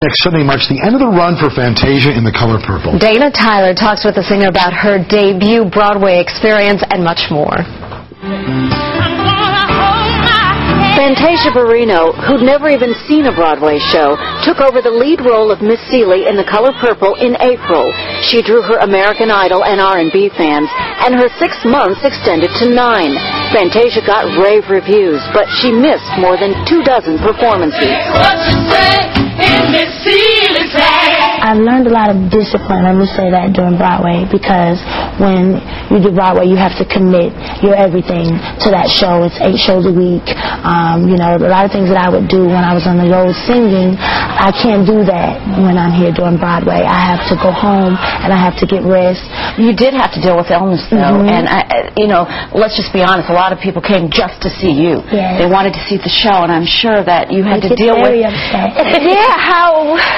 Next Sunday marks the end of the run for Fantasia in the color purple. Dana Tyler talks with the singer about her debut Broadway experience and much more. Fantasia Barrino, who'd never even seen a Broadway show, took over the lead role of Miss Seeley in The Color Purple in April. She drew her American Idol and R&B fans, and her 6 months extended to 9. Fantasia got rave reviews, but she missed more than 24 performances. I've learned a lot of discipline, let me say that, during Broadway, because when you do Broadway, you have to commit your everything to that show. It's 8 shows a week. You know, a lot of things that I would do when I was on the road singing, I can't do that when I'm here doing Broadway. I have to go home and I have to get rest. You did have to deal with illness, though, and, you know, let's just be honest, a lot of people came just to see you. Yes. They wanted to see the show, and I'm sure that you had to deal with... They get very upset. Yeah,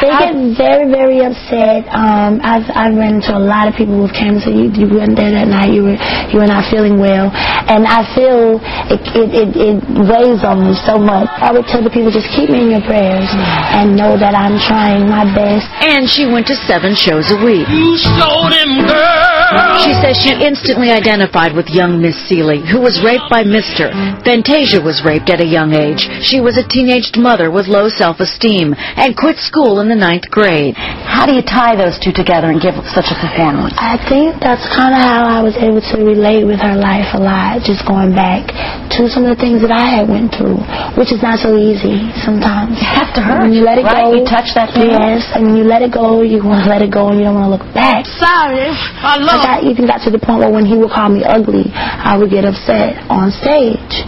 They get very, very upset. I've run into a lot of people who came and said, you weren't there that night, you were not feeling well, and I feel it weighs on me so much. I would tell the people, just keep me in your prayers and know that I'm trying my best. And she went to 7 shows a week. You stole him, girl. She says she instantly identified with young Miss Seeley, who was raped by Mr. Fantasia was raped at a young age. She was a teenaged mother with low self-esteem and quit school in the 9th grade. How do you tie those two together and give such a performance? I think that's kind of how I was able to relate with her life a lot, just going back to some of the things that I had went through, which is not so easy sometimes. You have to hurt. When you let it go, you touch that thing. Yes, and when you let it go, you want to let it go and you don't want to look back. Sorry, I even got to the point where when he would call me ugly, I would get upset on stage.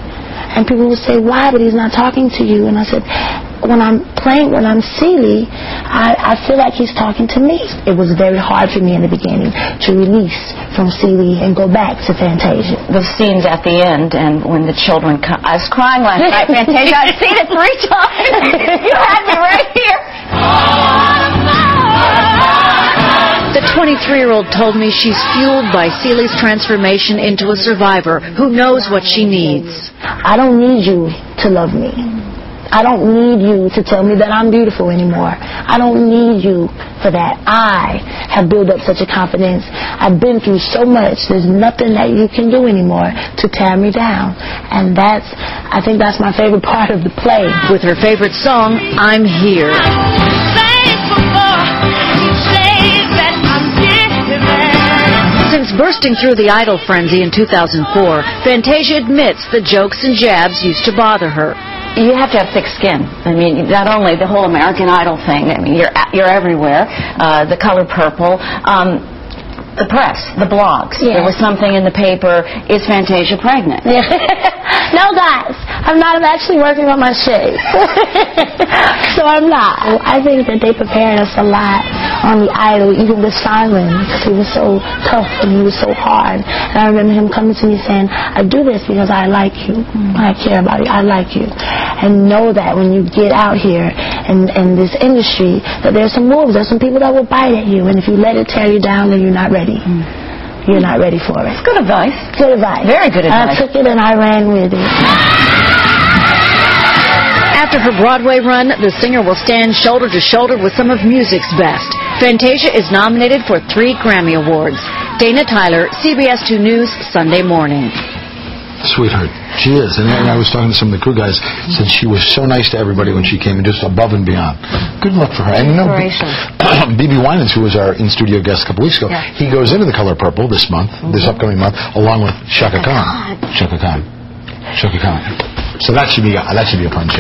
And people would say, why? But he's not talking to you. And I said, when I'm Seeley, I feel like he's talking to me. It was very hard for me in the beginning to release from Seeley and go back to Fantasia. The scenes at the end, and when the children come, I was crying last night, Fantasia. I've seen it 3 times. You had me right here. The 23-year-old told me she's fueled by Seeley's transformation into a survivor who knows what she needs. I don't need you to love me. I don't need you to tell me that I'm beautiful anymore. I don't need you for that. I have built up such a confidence. I've been through so much. There's nothing that you can do anymore to tear me down. And I think that's my favorite part of the play. With her favorite song, I'm Here. Since bursting through the Idol frenzy in 2004, Fantasia admits the jokes and jabs used to bother her. You have to have thick skin. I mean, not only the whole American Idol thing. I mean, you're everywhere. The Color Purple. The press, the blogs. Yes. There was something in the paper, is Fantasia pregnant? No, guys, I'm not. I'm actually working on my shape. So I'm not. I think that they prepared us a lot on the Idol, even with Simon, because he was so tough and he was so hard. And I remember him coming to me saying, I do this because I like you. I care about you. I like you. And know that when you get out here in this industry, that there's some wolves, there's some people that will bite at you. And if you let it tear you down, then you're not ready. You're not ready for it. It's good advice. Good advice. Very good advice. I took it and I ran with it. After her Broadway run, the singer will stand shoulder to shoulder with some of music's best. Fantasia is nominated for 3 Grammy Awards. Dana Tyler, CBS 2 News, Sunday morning. Sweetheart. She is. And I was talking to some of the crew guys, said she was so nice to everybody when she came, and just above and beyond. Good luck for her. And you know, B.B. Winans, who was our in-studio guest a couple weeks ago, he goes into the Color Purple this month, this upcoming month, along with Shaka Khan. Shaka Khan. So that should be a fun show.